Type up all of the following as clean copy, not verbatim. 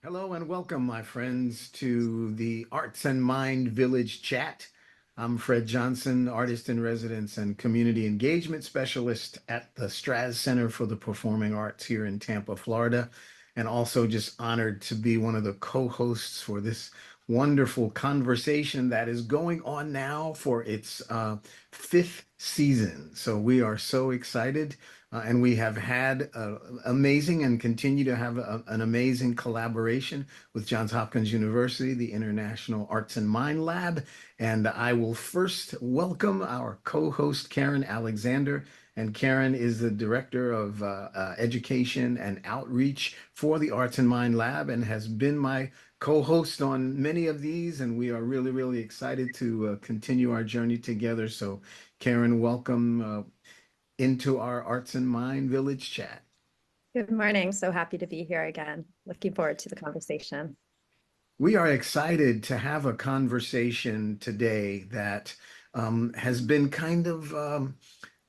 Hello and welcome, my friends, to the Arts and Mind Village Chat. I'm Fred Johnson, artist in residence and community engagement specialist at the Straz Center for the Performing Arts here in Tampa, Florida, and also just honored to be one of the co-hosts for this wonderful conversation that is going on now for its fifth season. So we are so excited. And we have had amazing and continue to have an amazing collaboration with Johns Hopkins University, the International Arts and Mind Lab. And I will first welcome our co-host, Karen Alexander. And Karen is the Director of Education and Outreach for the Arts and Mind Lab and has been my co-host on many of these. And we are really, really excited to continue our journey together. So, Karen, welcome into our Arts and Mind Village chat. Good morning. So happy to be here again. Looking forward to the conversation. We are excited to have a conversation today that has been kind of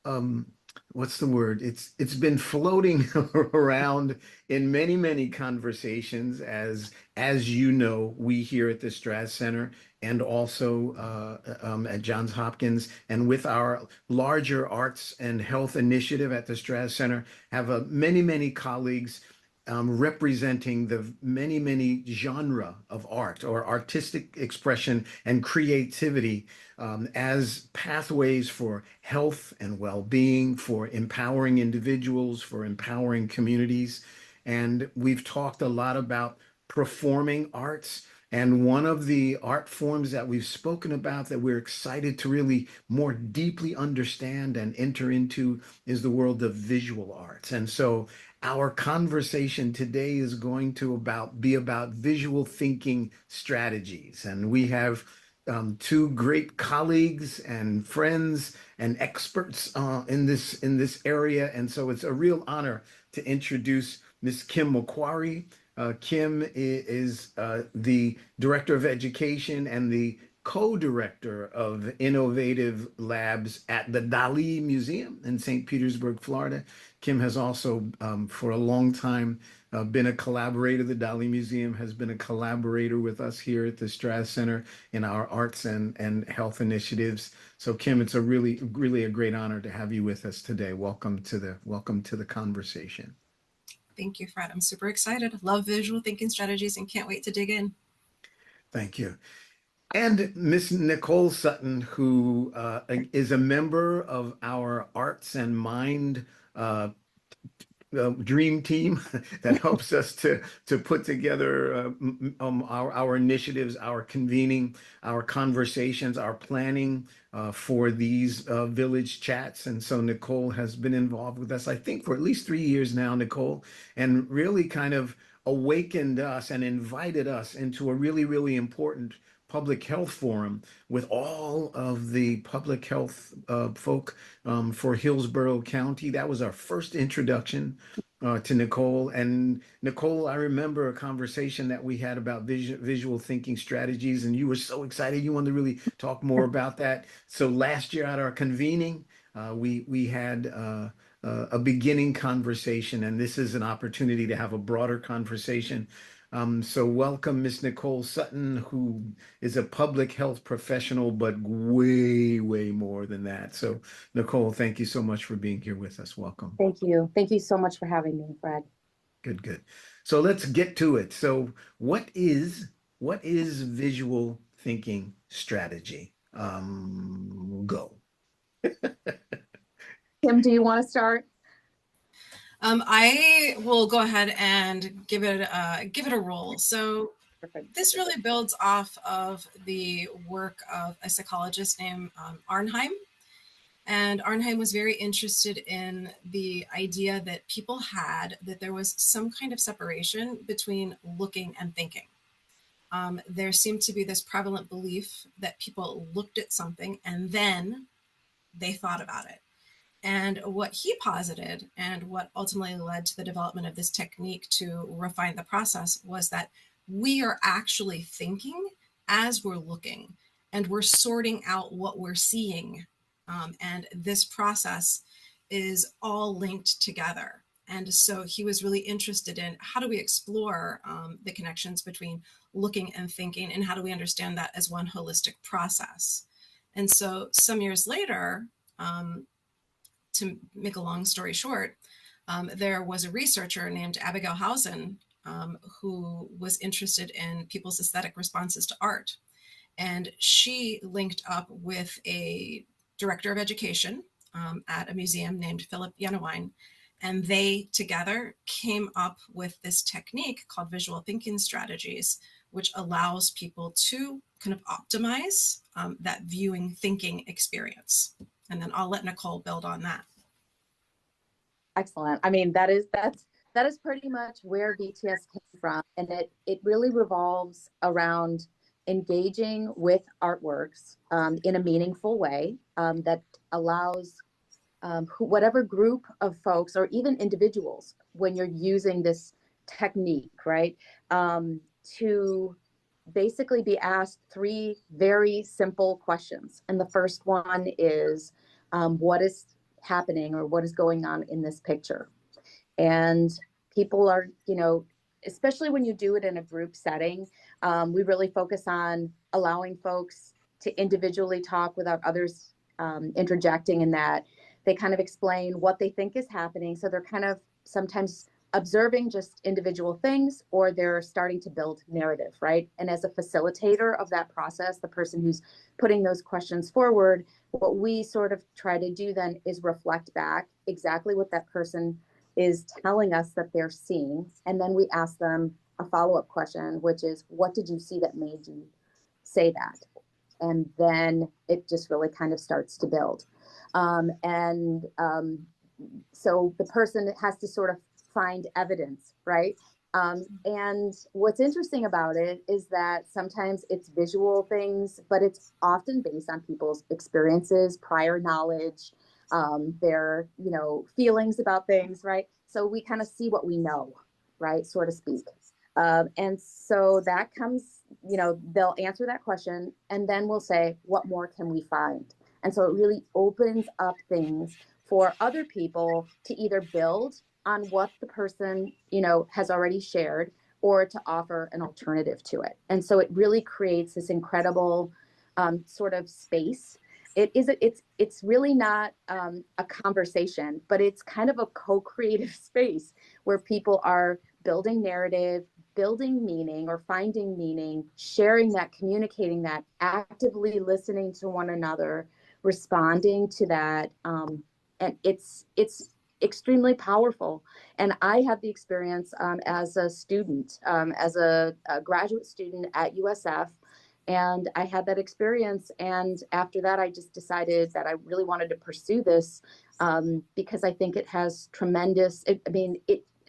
um, what's the word? It's been floating around in many conversations as you know, we here at the Straz Center and also at Johns Hopkins and with our larger arts and health initiative at the Straz Center have many colleagues representing the many genre of art or artistic expression and creativity as pathways for health and well-being, for empowering individuals, for empowering communities. And we've talked a lot about performing arts. And one of the art forms that we've spoken about that we're excited to really more deeply understand and enter into is the world of visual arts. And so our conversation today is going to be about visual thinking strategies. And we have two great colleagues and friends and experts in this area. And so it's a real honor to introduce Miss Kim Macquarie. Kim is the Director of Education and the co-director of innovative labs at the Dali Museum in St. Petersburg, Florida. Kim has also, for a long time, been a collaborator. The Dali Museum has been a collaborator with us here at the Straz Center in our arts and health initiatives. So, Kim, it's a really a great honor to have you with us today. Welcome to the conversation. Thank you, Fred. I'm super excited. Love visual thinking strategies and can't wait to dig in. Thank you. And Miss Nicole Sutton, who is a member of our Arts and Mind dream team that helps us to put together our initiatives, our convening, our conversations, our planning for these village chats. And so Nicole has been involved with us, I think, for at least 3 years now, Nicole, and really kind of awakened us and invited us into a really important public health forum with all of the public health folk for Hillsborough County. That was our first introduction to Nicole. And Nicole, I remember a conversation that we had about visual thinking strategies, and you were so excited. You wanted to really talk more about that. So last year at our convening, we had a beginning conversation, and this is an opportunity to have a broader conversation. So welcome, Miss Nicole Sutton, who is a public health professional, but way more than that. So Nicole, thank you so much for being here with us. Welcome. Thank you. Thank you so much for having me, Fred. Good. So let's get to it. So what is visual thinking strategy? Go. Kim, do you want to start? I will go ahead and give it a roll. So Perfect. this really builds off of the work of a psychologist named Arnheim. And Arnheim was very interested in the idea that people had that there was some kind of separation between looking and thinking. There seemed to be this prevalent belief that people looked at something and then they thought about it. And what he posited, and what ultimately led to the development of this technique to refine the process, was that we are actually thinking as we're looking, and we're sorting out what we're seeing. And this process is all linked together. And so he was really interested in how do we explore the connections between looking and thinking, and how do we understand that as one holistic process. And so some years later, to make a long story short, there was a researcher named Abigail Hausen who was interested in people's aesthetic responses to art. And she linked up with a director of education at a museum named Philip Yenawine. And they together came up with this technique called visual thinking strategies, which allows people to kind of optimize that viewing thinking experience. And then I'll let Nicole build on that. Excellent. I mean, that is pretty much where VTS came from. And it really revolves around engaging with artworks in a meaningful way that allows whatever group of folks or even individuals, when you're using this technique, right, to basically be asked three very simple questions. And the first one is, what is happening or what is going on in this picture? And people are, especially when you do it in a group setting, we really focus on allowing folks to individually talk without others interjecting in that. They kind of explain what they think is happening. So they're kind of sometimes observing just individual things, or they're starting to build narrative, right? And as a facilitator of that process, the person who's putting those questions forward, what we sort of try to do then is reflect back exactly what that person is telling us that they're seeing. And then we ask them a follow-up question, which is, what did you see that made you say that? And then it just really kind of starts to build. So the person has to sort of find evidence, right? And what's interesting about it is that sometimes it's visual things, but it's often based on people's experiences, prior knowledge, their, feelings about things, right? So we kind of see what we know, right, so to speak. And so that comes, they'll answer that question, and then we'll say, what more can we find? And so it really opens up things for other people to either build on what the person, has already shared, or to offer an alternative to it. And so it really creates this incredible sort of space. It's really not a conversation, but it's kind of a co-creative space where people are building narrative, building meaning or finding meaning, sharing that, communicating that, actively listening to one another, responding to that. And it's extremely powerful. And I had the experience as a student, as a graduate student at USF. And I had that experience. And after that, I just decided that I really wanted to pursue this because I think it has tremendous,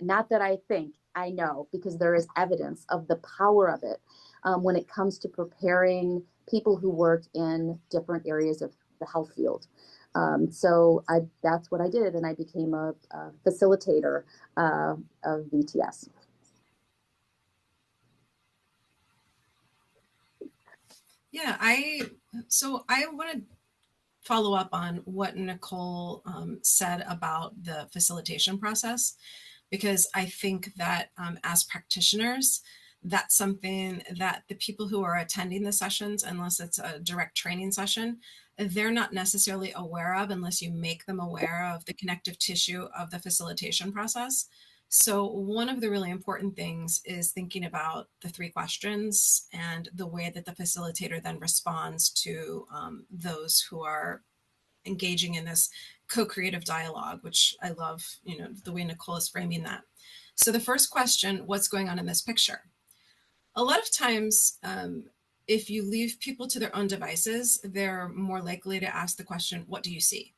not that I think, I know, because there is evidence of the power of it when it comes to preparing people who work in different areas of the health field. So that's what I did, and I became a facilitator of VTS. Yeah, I want to follow up on what Nicole said about the facilitation process, because I think that as practitioners, that's something that the people who are attending the sessions, unless it's a direct training session, they're not necessarily aware of unless you make them aware of the connective tissue of the facilitation process. So one of the really important things is thinking about the three questions and the way that the facilitator then responds to those who are engaging in this co-creative dialogue, which I love, the way Nicole is framing that. So the first question, what's going on in this picture? A lot of times, if you leave people to their own devices, they're more likely to ask the question, what do you see?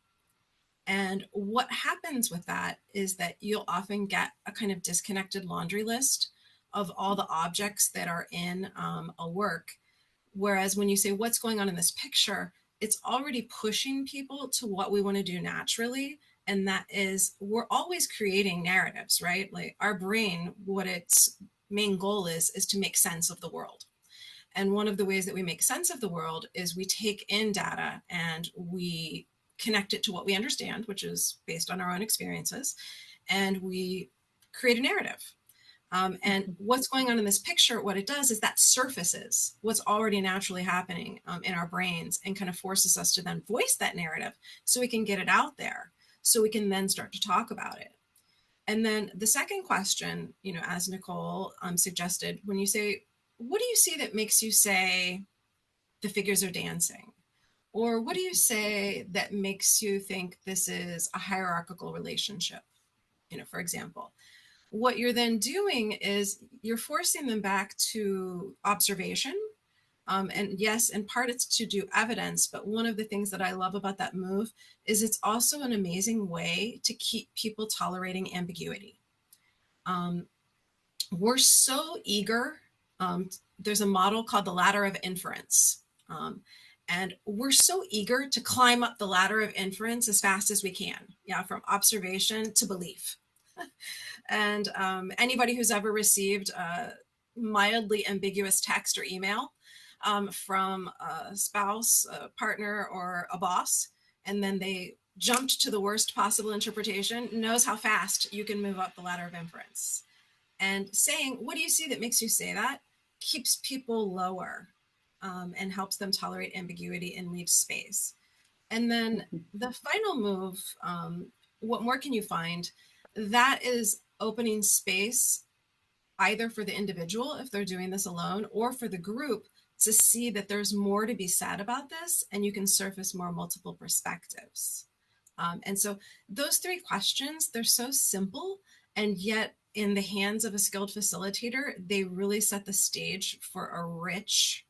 And what happens with that is that you'll often get a kind of disconnected laundry list of all the objects that are in a work. Whereas when you say, what's going on in this picture, it's already pushing people to what we want to do naturally. And that is, we're always creating narratives, right? Like our brain, what its main goal is to make sense of the world. And one of the ways that we make sense of the world is we take in data and we connect it to what we understand, which is based on our own experiences. and we create a narrative. And what's going on in this picture, what it does is that surfaces what's already naturally happening in our brains and kind of forces us to then voice that narrative so we can get it out there, so we can then start to talk about it. And then the second question, as Nicole suggested, when you say, what do you see that makes you say the figures are dancing? Or what do you say that makes you think this is a hierarchical relationship? For example, what you're then doing is you're forcing them back to observation. And yes, in part it's to do evidence, but one of the things that I love about that move is it's also an amazing way to keep people tolerating ambiguity. We're so eager. There's a model called the ladder of inference. And we're so eager to climb up the ladder of inference as fast as we can. Yeah, from observation to belief. And anybody who's ever received a mildly ambiguous text or email from a spouse, a partner, or a boss, and then they jumped to the worst possible interpretation, knows how fast you can move up the ladder of inference. And saying, what do you see that makes you say that, keeps people lower and helps them tolerate ambiguity and leave space. And then the final move, what more can you find? That is opening space either for the individual, if they're doing this alone, or for the group to see that there's more to be said about this, and you can surface more multiple perspectives. And so those three questions, they're so simple, and yet in the hands of a skilled facilitator, they really set the stage for a rich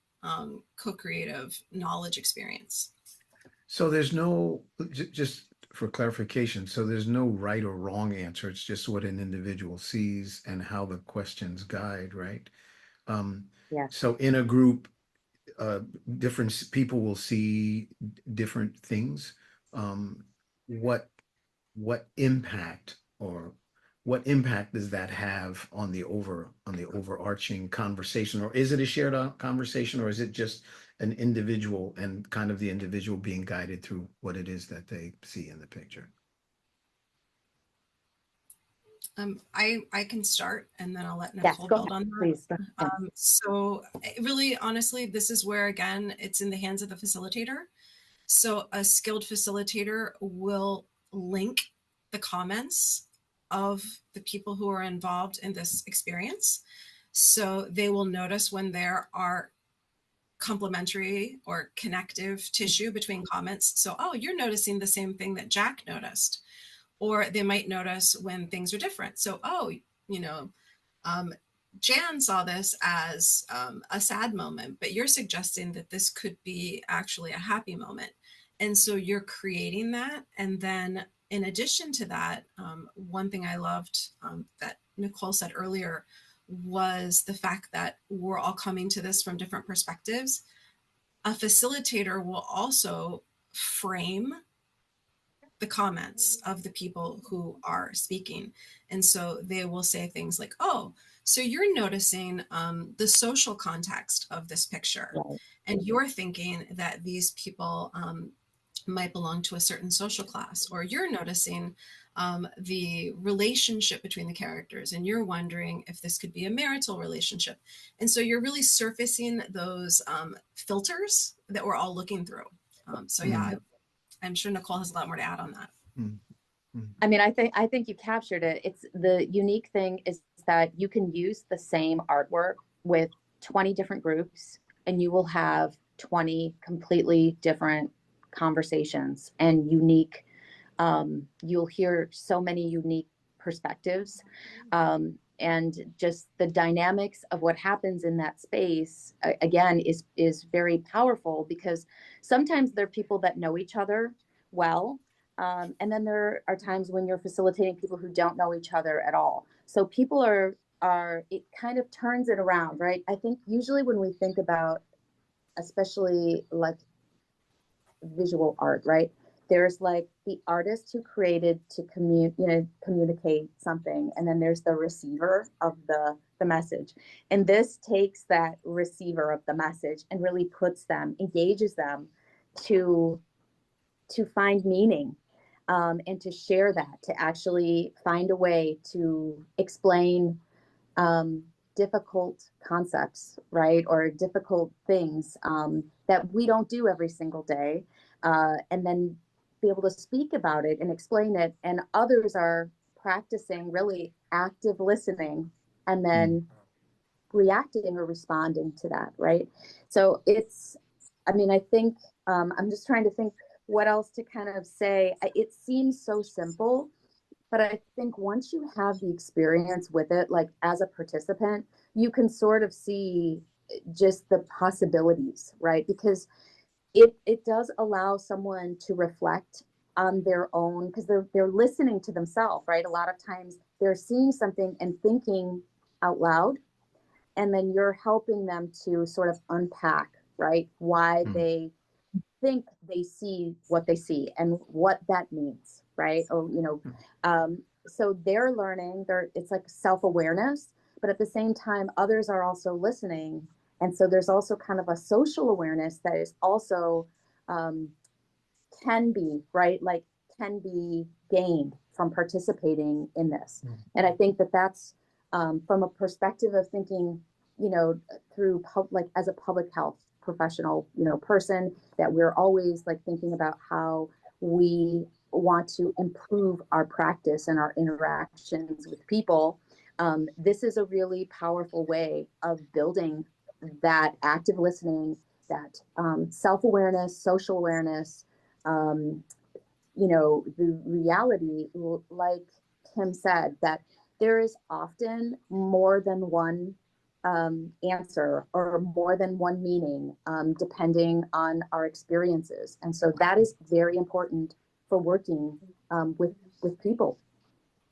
co-creative knowledge experience. So there's no, just for clarification, so there's no right or wrong answer. It's just what an individual sees and how the questions guide, right? Yeah. So in a group, different people will see different things. What impact or what impact does that have on the overarching conversation? Or is it a shared conversation, or is it just an individual and kind of the individual being guided through what it is that they see in the picture? I can start, and then I'll let Nicole build on that. Please. So really, honestly, this is where, again, it's in the hands of the facilitator. So a skilled facilitator will link the comments of the people who are involved in this experience. So they will notice when there are complementary or connective tissue between comments. So, oh, you're noticing the same thing that Jack noticed. Or they might notice when things are different. So, oh, Jan saw this as a sad moment, but you're suggesting that this could be actually a happy moment. And so you're creating that. And then in addition to that, one thing I loved that Nicole said earlier was the fact that we're all coming to this from different perspectives. A facilitator will also frame the comments of the people who are speaking. And so they will say things like, oh, so you're noticing the social context of this picture. Right. And you're thinking that these people might belong to a certain social class, or you're noticing the relationship between the characters, and you're wondering if this could be a marital relationship. And so you're really surfacing those filters that we're all looking through. So yeah, I'm sure Nicole has a lot more to add on that. I mean, I think you captured it. It's the unique thing is that you can use the same artwork with 20 different groups, and you will have 20 completely different conversations and unique. You'll hear so many unique perspectives, and just the dynamics of what happens in that space again is very powerful, because sometimes there are people that know each other well. And then there are times when you're facilitating people who don't know each other at all. So people are it kind of turns it around, right? I think usually when we think about, especially like visual art, right? There's like the artist who created to communicate something, and then there's the receiver of the message. And this takes that receiver of the message and really puts them, engages them to find meaning. and to share that, to actually find a way to explain difficult concepts, right? Or difficult things that we don't do every single day. And then be able to speak about it and explain it. And others are practicing really active listening and then reacting or responding to that, right? So it's, I mean, I think I'm just trying to think what else to kind of say. It seems so simple, but I think once you have the experience with it, like as a participant, you can sort of see just the possibilities, right? Because it does allow someone to reflect on their own, because they're listening to themselves, right? A lot of times they're seeing something and thinking out loud, and then you're helping them to sort of unpack, right, why they think they see what they see and what that means, right? Or so they're learning, it's like self-awareness, but at the same time others are also listening, and so there's also kind of a social awareness that is also can be, right, like can be gained from participating in this. And I think that that's from a perspective of thinking, through like as a public health professional, person, that we're always like thinking about how we want to improve our practice and our interactions with people. This is a really powerful way of building that active listening, that self-awareness, social awareness, the reality, like Kim said, that there is often more than one answer or more than one meaning, depending on our experiences. And so that is very important for working with people.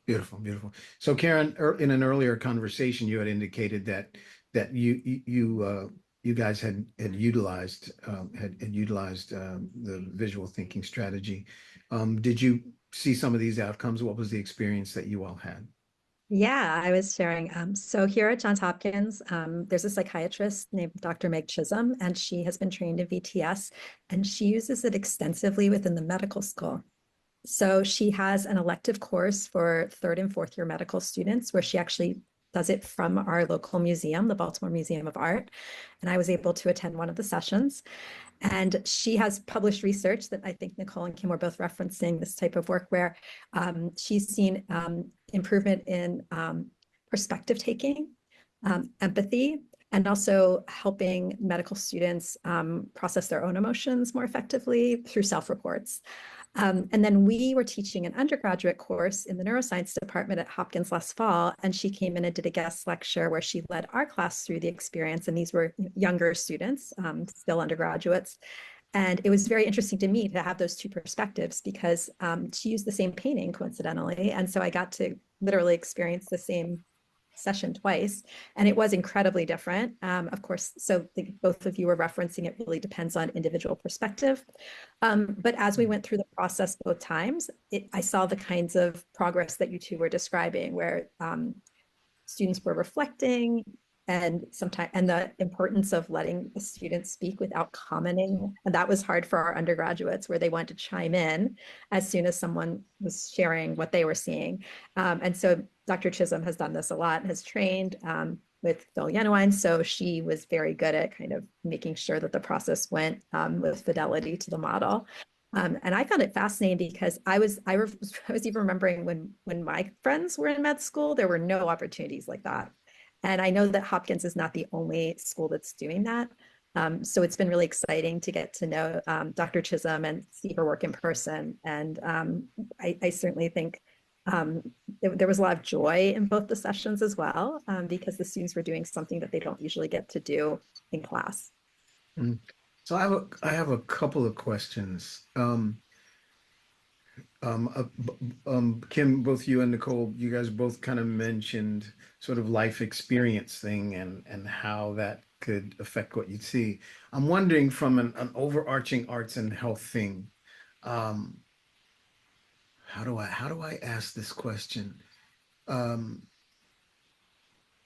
Beautiful, beautiful. So Karen, in an earlier conversation, you had indicated that you guys had utilized the visual thinking strategy. Did you see some of these outcomes? What was the experience that you all had? Yeah, I was sharing. So here at Johns Hopkins, there's a psychiatrist named Dr. Meg Chisholm, and she has been trained in VTS, and she uses it extensively within the medical school. So she has an elective course for third and fourth year medical students where she actually does it from our local museum, the Baltimore Museum of Art. And I was able to attend one of the sessions. And she has published research that I think Nicole and Kim were both referencing, this type of work where she's seen improvement in perspective taking, empathy, and also helping medical students process their own emotions more effectively through self-reports. And then we were teaching an undergraduate course in the neuroscience department at Hopkins last fall, and she came in and did a guest lecture where she led our class through the experience, and these were younger students, still undergraduates. And it was very interesting to me to have those two perspectives because she used the same painting coincidentally, and so I got to literally experience the same session twice, and it was incredibly different. Of course, so both of you were referencing it really depends on individual perspective. But as we went through the process both times, I saw the kinds of progress that you two were describing, where students were reflecting and the importance of letting the students speak without commenting. And that was hard for our undergraduates, where they wanted to chime in as soon as someone was sharing what they were seeing. And so Dr. Chisholm has done this a lot, has trained with Phil Yenawine. So she was very good at kind of making sure that the process went with fidelity to the model. And I found it fascinating because I was even remembering when my friends were in med school, there were no opportunities like that. And I know that Hopkins is not the only school that's doing that. So it's been really exciting to get to know Dr. Chisholm and see her work in person. And I certainly think there was a lot of joy in both the sessions as well, because the students were doing something that they don't usually get to do in class. So I have a couple of questions. Kim, both you and Nicole, you guys both kind of mentioned sort of life experience thing and how that could affect what you see. I'm wondering from an overarching arts and health thing, how do I ask this question?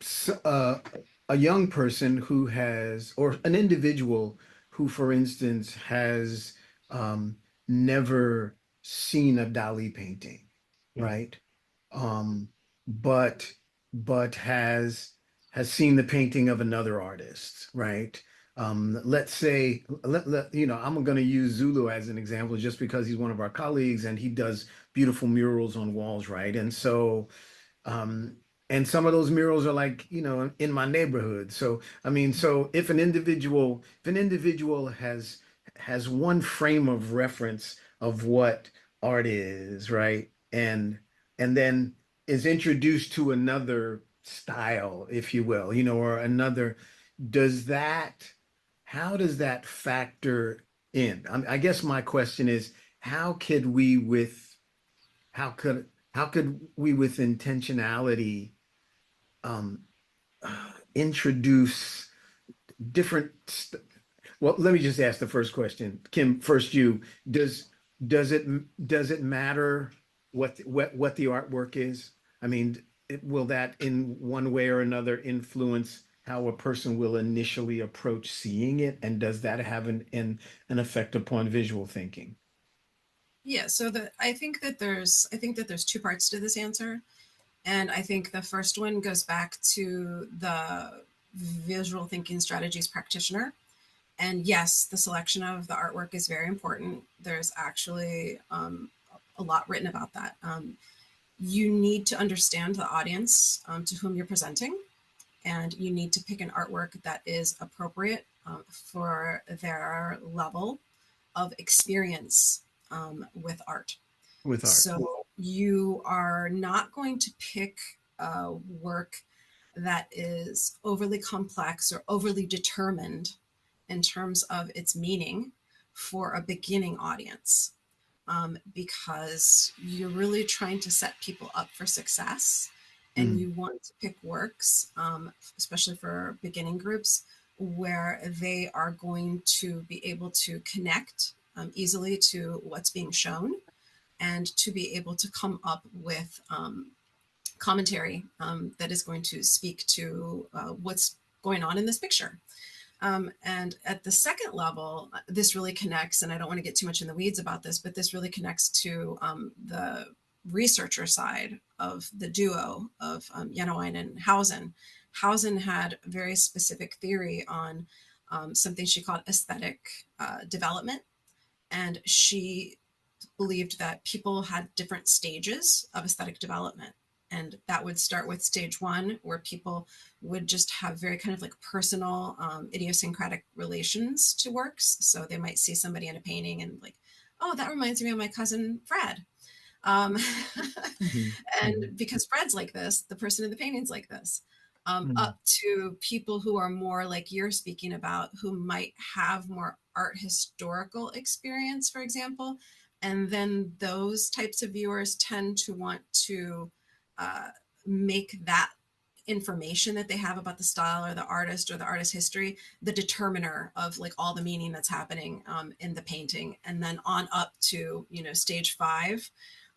So, a young person who has, or an individual who, for instance, has never seen a Dali painting, right? Um, but has seen the painting of another artist, right? Let's say, I'm going to use Zulu as an example just because he's one of our colleagues and he does beautiful murals on walls, right? Um, and some of those murals are like, in my neighborhood. So, I mean, so if an individual has one frame of reference of what art is, right? And then is introduced to another style, if you will, or another, does that, how does that factor in? I guess my question is, how could we with, how could, how could we with intentionality um, introduce different well, let me just ask the first question. Kim, first you. Does does it matter what the artwork is? I mean, will that in one way or another influence how a person will initially approach seeing it? And does that have an effect upon visual thinking? Yeah, so I think that there's two parts to this answer. And I think the first one goes back to the visual thinking strategies practitioner. And yes, the selection of the artwork is very important. There's actually a lot written about that. You need to understand the audience to whom you're presenting, and you need to pick an artwork that is appropriate for their level of experience with art. With art? So you are not going to pick a work that is overly complex or overly determined in terms of its meaning for a beginning audience, because you're really trying to set people up for success. And Mm, you want to pick works, especially for beginning groups, where they are going to be able to connect easily to what's being shown and to be able to come up with commentary that is going to speak to what's going on in this picture. And at the second level, this really connects, and I don't want to get too much in the weeds about this, but this really connects to the researcher side of the duo of Jennewein and Hausen. Hausen had a very specific theory on something she called aesthetic development. And she believed that people had different stages of aesthetic development. And that would start with stage one, where people would just have very kind of like personal, idiosyncratic relations to works. So they might see somebody in a painting and like, oh, that reminds me of my cousin Fred. Um, mhm, mhm, and because Fred's like this, the person in the painting's like this. mhm. Up to people who are more like you're speaking about, who might have more art historical experience, for example. And then those types of viewers tend to want to uh, make that information that they have about the style or the artist history the determiner of like all the meaning that's happening in the painting. And then on up to, stage five,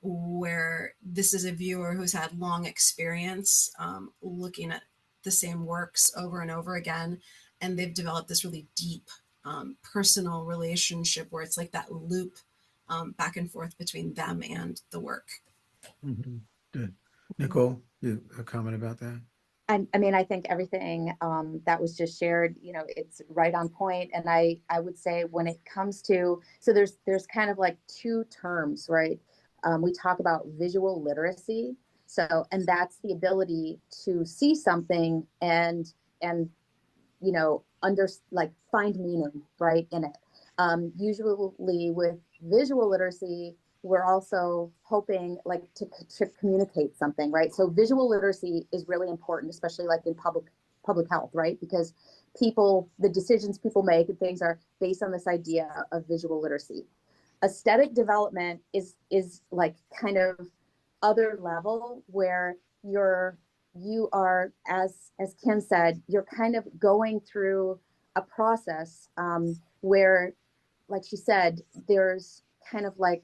where this is a viewer who's had long experience looking at the same works over and over again, and they've developed this really deep personal relationship where it's like that loop back and forth between them and the work. Mhm. Good. Nicole, you a comment about that? I mean, I think everything that was just shared, it's right on point. And I would say when it comes to, so there's kind of like two terms, right? We talk about visual literacy. So, and that's the ability to see something and under like find meaning right in it. Usually with visual literacy, we're also hoping like to communicate something, right? So visual literacy is really important, especially like in public health, right? Because the decisions people make and things are based on this idea of visual literacy. Aesthetic development is like kind of other level where you are, as Kim said, you're kind of going through a process where, like she said, there's kind of like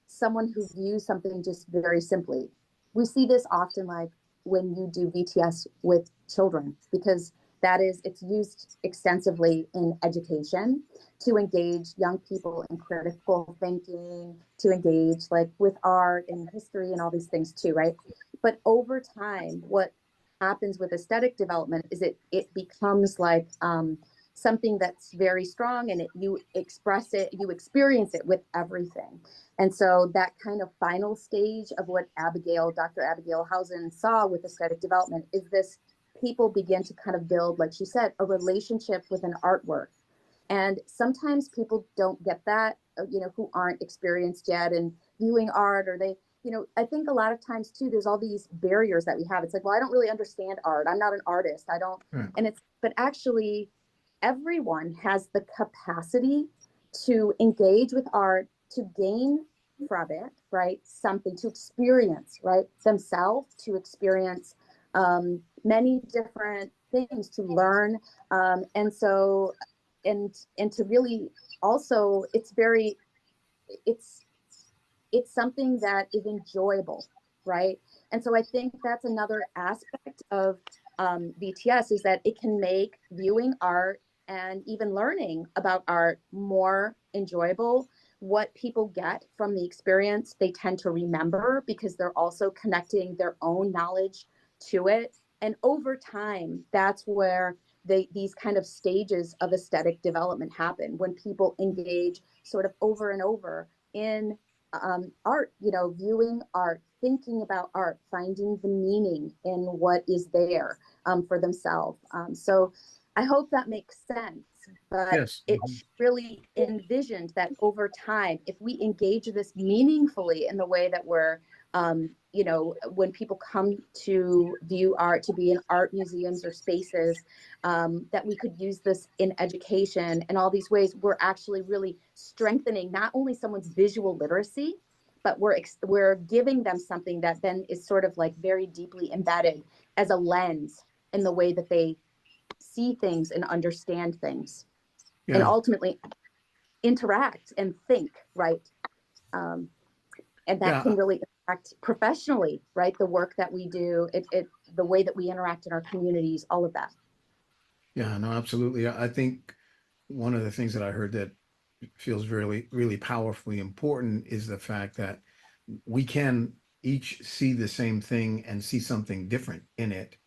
someone who views something just very simply. We see this often like when you do VTS with children, because That is, it's used extensively in education to engage young people in critical thinking, to engage like with art and history and all these things too, right? But over time, what happens with aesthetic development is it becomes like something that's very strong, and you express it, you experience it with everything. And so that kind of final stage of what Dr. Abigail Housen saw with aesthetic development is this: people begin to kind of build, like she said, a relationship with an artwork. And sometimes people don't get that, who aren't experienced yet in viewing art, or they, I think a lot of times too, there's all these barriers that we have. It's like, well, I don't really understand art. I'm not an artist. I don't, Right. but actually everyone has the capacity to engage with art, to gain from it, right? Something to experience, right? Themselves, to experience many different things, to learn. And so, and to really also, it's something that is enjoyable, right? And so I think that's another aspect of VTS, is that it can make viewing art and even learning about art more enjoyable. What people get from the experience, they tend to remember, because they're also connecting their own knowledge to it. And over time, that's where these kind of stages of aesthetic development happen, when people engage sort of over and over in art, viewing art, thinking about art, finding the meaning in what is there for themselves. So I hope that makes sense, but Yes. it's really envisioned that over time, if we engage this meaningfully in the way that we're, when people come to view art, to be in art museums or spaces, that we could use this in education and all these ways, we're actually really strengthening not only someone's visual literacy, but we're giving them something that then is sort of like very deeply embedded as a lens in the way that they see things and understand things, and Yeah. ultimately interact and think, right? And that Yeah. can really impact professionally, right? The work that we do, the way that we interact in our communities, all of that. Yeah, no, absolutely. I think one of the things that I heard that feels really, really powerfully important is the fact that we can each see the same thing and see something different in it.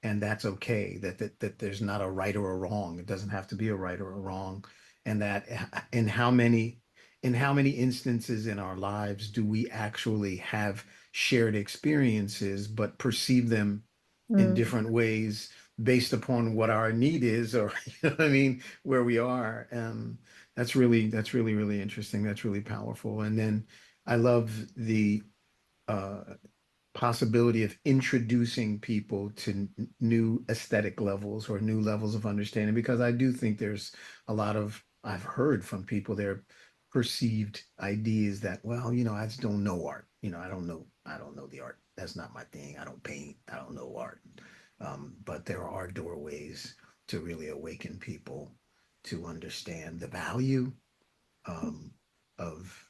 And that's okay, that there's not a right or a wrong. It doesn't have to be a right or a wrong. And that in how many instances in our lives do we actually have shared experiences, but perceive them in different ways based upon what our need is, or you know what I mean, where we are. That's really, really interesting. That's really powerful. And then I love the uh, possibility of introducing people to new aesthetic levels or new levels of understanding, because I do think there's a lot of, I've heard from people, their perceived ideas that, well, I just don't know art. I don't know the art. That's not my thing. I don't paint. I don't know art. But there are doorways to really awaken people to understand the value um, of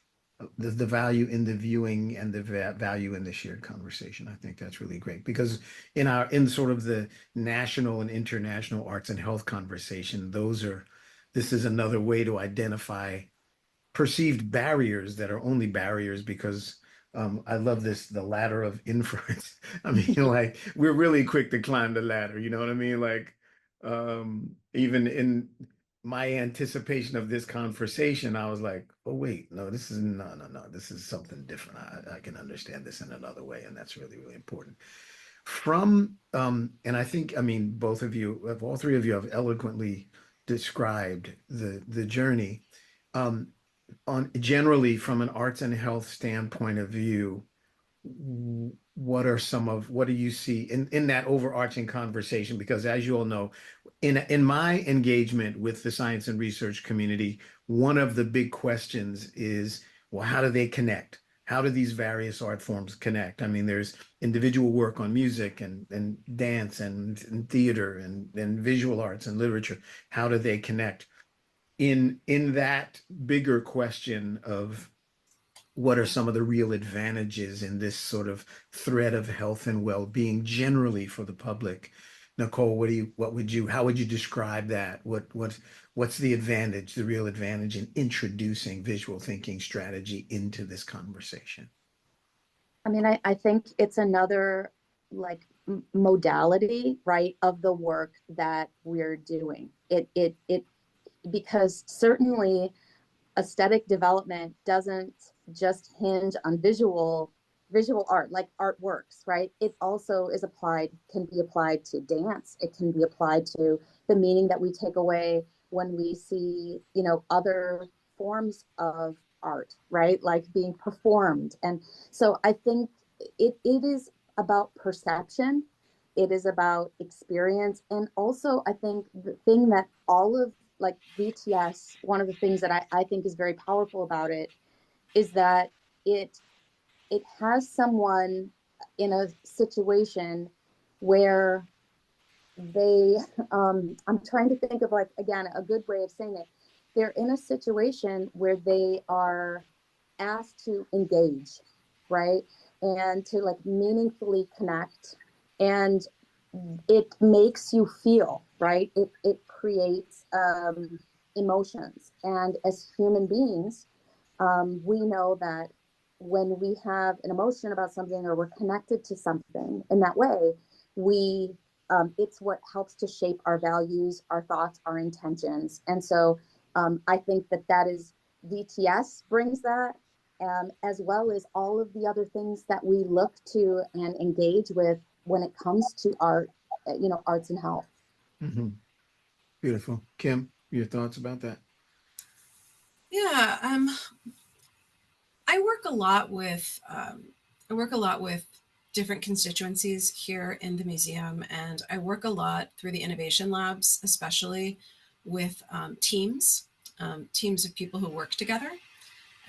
the value in the viewing and the value in the shared conversation. I think that's really great, because in sort of the national and international arts and health conversation, this is another way to identify perceived barriers that are only barriers because I love the ladder of inference. I mean, like, we're really quick to climb the ladder, you know what I mean? Like, even in my anticipation of this conversation, I was like, oh, wait, no, this is no, no, no, this is something different. I can understand this in another way. And that's really, really important. And I think, I mean, all three of you have eloquently described the journey. Um, on generally from an arts and health standpoint of view, what do you see in that overarching conversation? Because as you all know, in my engagement with the science and research community, one of the big questions is, well, how do they connect? How do these various art forms connect? I mean, there's individual work on music and dance and theater and visual arts and literature. How do they connect? In that bigger question of what are some of the real advantages in this sort of thread of health and well-being generally for the public, Nicole, how would you describe that? What's the advantage, the real advantage in introducing visual thinking strategy into this conversation? I mean, I think it's another like modality, right, of the work that we're doing. It because certainly aesthetic development doesn't just hinge on visual art, like artworks, right? It also can be applied to dance. It can be applied to the meaning that we take away when we see, other forms of art, right? Like being performed. And so I think it is about perception. It is about experience. And also I think the thing that all of like VTS, one of the things that I think is very powerful about it is that it it has someone in a situation where they I'm trying to think of like again a good way of saying it. They're in a situation where they are asked to engage, right? And to like meaningfully connect. And it makes you feel, right? It creates emotions. And as human beings, we know that when we have an emotion about something or we're connected to something in that way, we it's what helps to shape our values, our thoughts, our intentions. And so I think that is VTS brings that, as well as all of the other things that we look to and engage with when it comes to art, arts and health. Hmm. Beautiful. Kim, your thoughts about that? Yeah, I work a lot with different constituencies here in the museum, and I work a lot through the innovation labs, especially with teams of people who work together.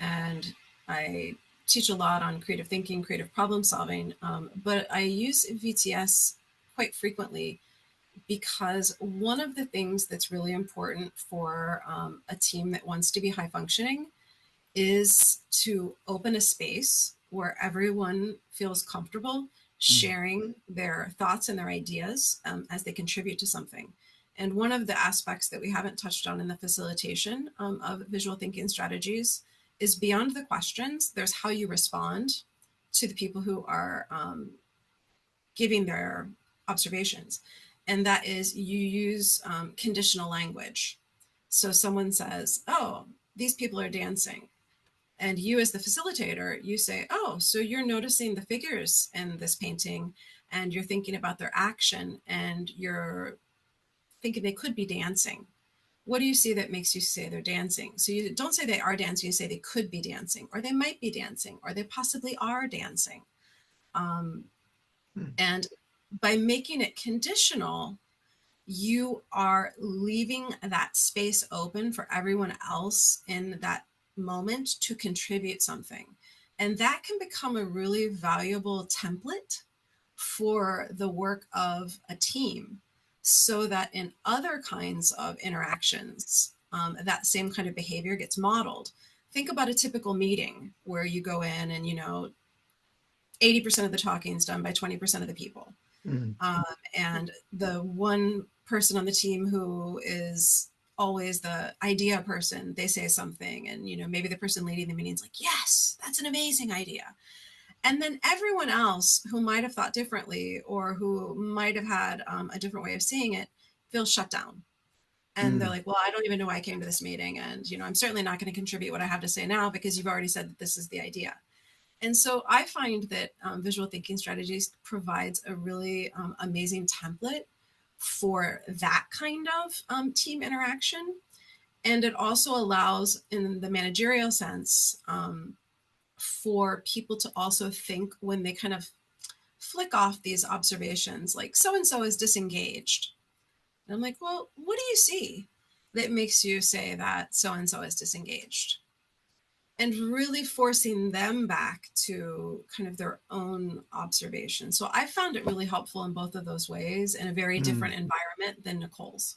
And I teach a lot on creative thinking, creative problem solving, but I use VTS quite frequently because one of the things that's really important for a team that wants to be high functioning is to open a space where everyone feels comfortable sharing their thoughts and their ideas as they contribute to something. And one of the aspects that we haven't touched on in the facilitation of visual thinking strategies is beyond the questions, there's how you respond to the people who are giving their observations. And that is you use conditional language. So someone says, oh, these people are dancing. And you, as the facilitator, you say, oh, so you're noticing the figures in this painting and you're thinking about their action and you're thinking they could be dancing. What do you see that makes you say they're dancing? So you don't say they are dancing, you say they could be dancing, or they might be dancing, or they possibly are dancing. Um, and by making it conditional, you are leaving that space open for everyone else in that moment to contribute something. And that can become a really valuable template for the work of a team so that in other kinds of interactions, that same kind of behavior gets modeled. Think about a typical meeting where you go in and, 80% of the talking is done by 20% of the people. Mm. And the one person on the team who is always the idea person, they say something, and maybe the person leading the meeting is like, yes, that's an amazing idea. And then everyone else who might have thought differently or who might have had a different way of seeing it feels shut down. And they're Mm. like, well, I don't even know why I came to this meeting. And, I'm certainly not going to contribute what I have to say now because you've already said that this is the idea. And so I find that visual thinking strategies provides a really amazing template for that kind of team interaction. And it also allows, in the managerial sense, for people to also think when they kind of flick off these observations, like so-and-so is disengaged. And I'm like, well, what do you see that makes you say that so-and-so is disengaged? And really forcing them back to kind of their own observation. So I found it really helpful in both of those ways in a very different Mm. environment than Nicole's.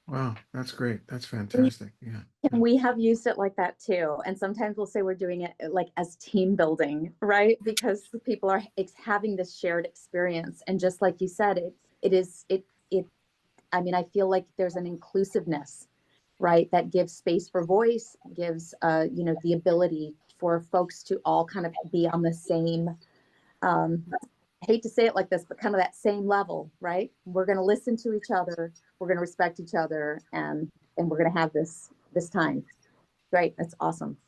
Wow, that's great. That's fantastic. Yeah. And we have used it like that too. And sometimes we'll say we're doing it like as team building, right? Because people are having this shared experience. And just like you said, it is, I mean, I feel like there's an inclusiveness, right, that gives space for voice, gives, you know, the ability for folks to all kind of be on the same, I hate to say it like this, but kind of that same level, right? We're going to listen to each other, we're going to respect each other, and we're going to have this time. Right. That's awesome.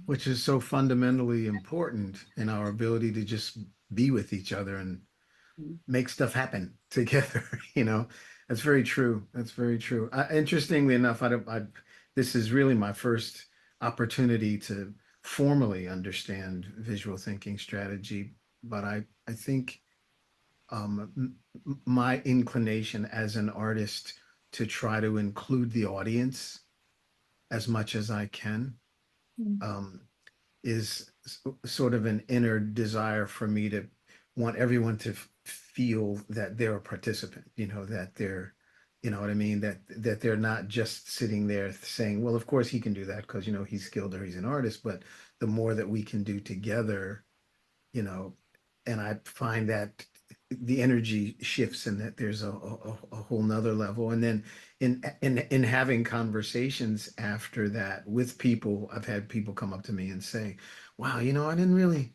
Which is so fundamentally important in our ability to just be with each other and make stuff happen together. You know, that's very true. That's very true. Interestingly enough, this is really my first opportunity to formally understand visual thinking strategy, but I think my inclination as an artist to try to include the audience as much as I can Mm. um, is sort of an inner desire for me to want everyone to feel that they're a participant, you know, that they're, you know what I mean, that they're not just sitting there saying, well, of course he can do that because, you know, he's skilled or he's an artist, but the more that we can do together, you know, and I find that the energy shifts and that there's a whole nother level. And then in having conversations after that with people, I've had people come up to me and say, wow, you know, I don't really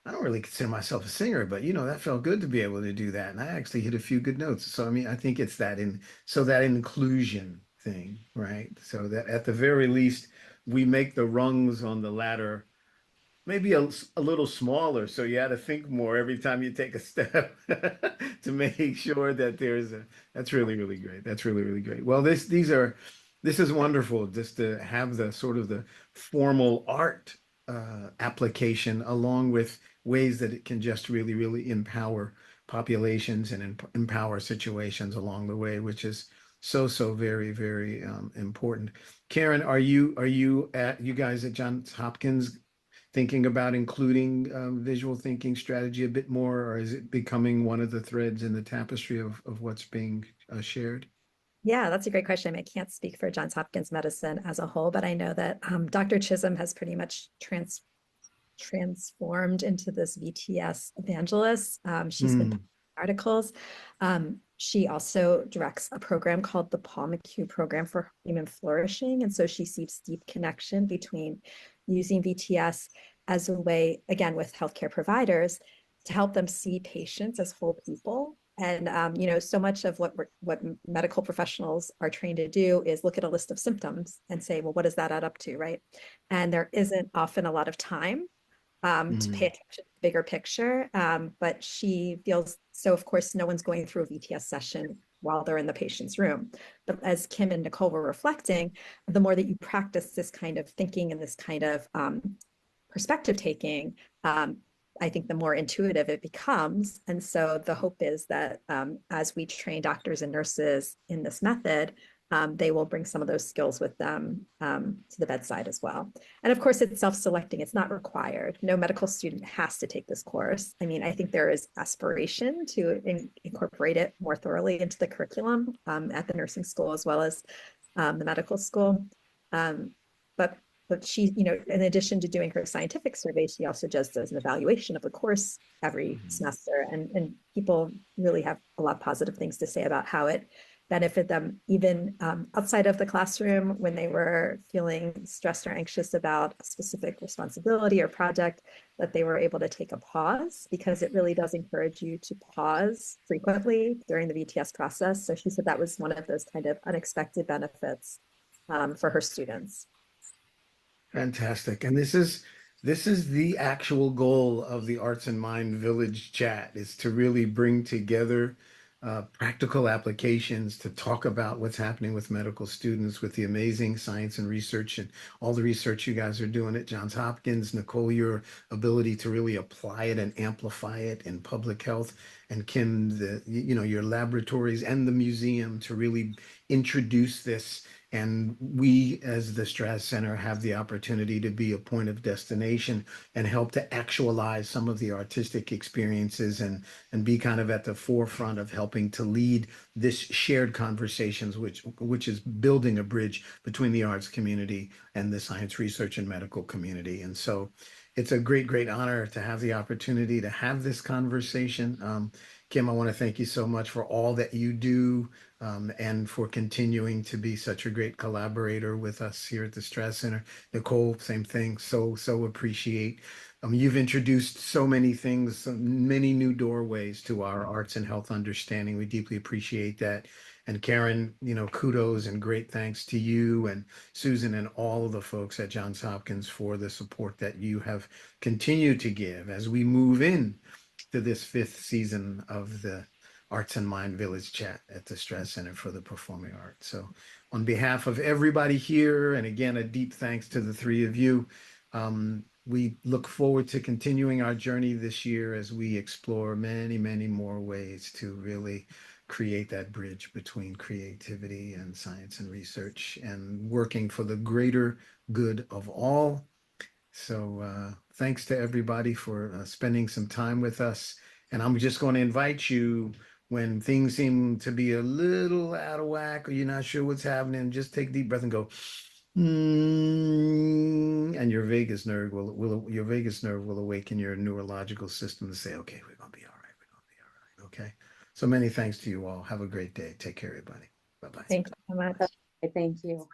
consider myself a singer, but you know, that felt good to be able to do that. And I actually hit a few good notes. So I mean, I think it's that inclusion thing, right? So that at the very least, we make the rungs on the ladder maybe a little smaller, so you had to think more every time you take a step to make sure that that's really, really great. That's really, really great. Well, this is wonderful just to have the sort of the formal art application along with ways that it can just really, really empower populations and empower situations along the way, which is so very, very important. Karen, are you at you guys at Johns Hopkins thinking about including visual thinking strategy a bit more, or is it becoming one of the threads in the tapestry of what's being shared? Yeah, that's a great question. I can't speak for Johns Hopkins Medicine as a whole, but I know that Dr. Chisholm has pretty much transformed into this VTS evangelist. She's been Hmm. articles. She also directs a program called the Paul McHugh Program for Human Flourishing. And so she sees deep connection between using VTS as a way, again, with healthcare providers to help them see patients as whole people. And you know, so much of what medical professionals are trained to do is look at a list of symptoms and say, well, what does that add up to, right? And there isn't often a lot of time to pay Hmm. attention to the bigger picture. But she feels so, of course, no one's going through a VTS session while they're in the patient's room. But as Kim and Nicole were reflecting, the more that you practice this kind of thinking and this kind of perspective taking, I think the more intuitive it becomes. And so the hope is that as we train doctors and nurses in this method, they will bring some of those skills with them to the bedside as well. And of course, it's self-selecting. It's not required. No medical student has to take this course. I mean, I think there is aspiration to incorporate it more thoroughly into the curriculum at the nursing school as well as the medical school. Um, but she, you know, in addition to doing her scientific survey, she also just does an evaluation of the course every semester. And people really have a lot of positive things to say about how it benefit them even outside of the classroom when they were feeling stressed or anxious about a specific responsibility or project, that they were able to take a pause, because it really does encourage you to pause frequently during the VTS process. So she said that was one of those kind of unexpected benefits for her students. Fantastic. And this is the actual goal of the Arts and Mind Village chat is to really bring together practical applications to talk about what's happening with medical students with the amazing science and research and all the research you guys are doing at Johns Hopkins. Nicole, your ability to really apply it and amplify it in public health, and Kim, you know, your laboratories and the museum to really introduce this, and we, as the Straz Center, have the opportunity to be a point of destination and help to actualize some of the artistic experiences and be kind of at the forefront of helping to lead this shared conversations, which is building a bridge between the arts community and the science research and medical community. And so it's a great, great honor to have the opportunity to have this conversation. Kim, I want to thank you so much for all that you do, and for continuing to be such a great collaborator with us here at the Straz Center. Nicole, same thing. So appreciate. You've introduced so many things, so many new doorways to our arts and health understanding. We deeply appreciate that. And Karen, kudos and great thanks to you and Susan and all of the folks at Johns Hopkins for the support that you have continued to give as we move in to this 5th season of the Arts and Mind Village Chat at the Straz Center for the Performing Arts. So on behalf of everybody here, and again, a deep thanks to the 3 of you, we look forward to continuing our journey this year as we explore many, many more ways to really create that bridge between creativity and science and research and working for the greater good of all. So thanks to everybody for spending some time with us. And I'm just going to invite you, when things seem to be a little out of whack or you're not sure what's happening, just take a deep breath and go, and your vagus nerve will awaken your neurological system to say, okay, we're going to be all right. We're going to be all right. Okay. So many thanks to you all. Have a great day. Take care, everybody. Bye-bye. Thank you so much. Okay, thank you.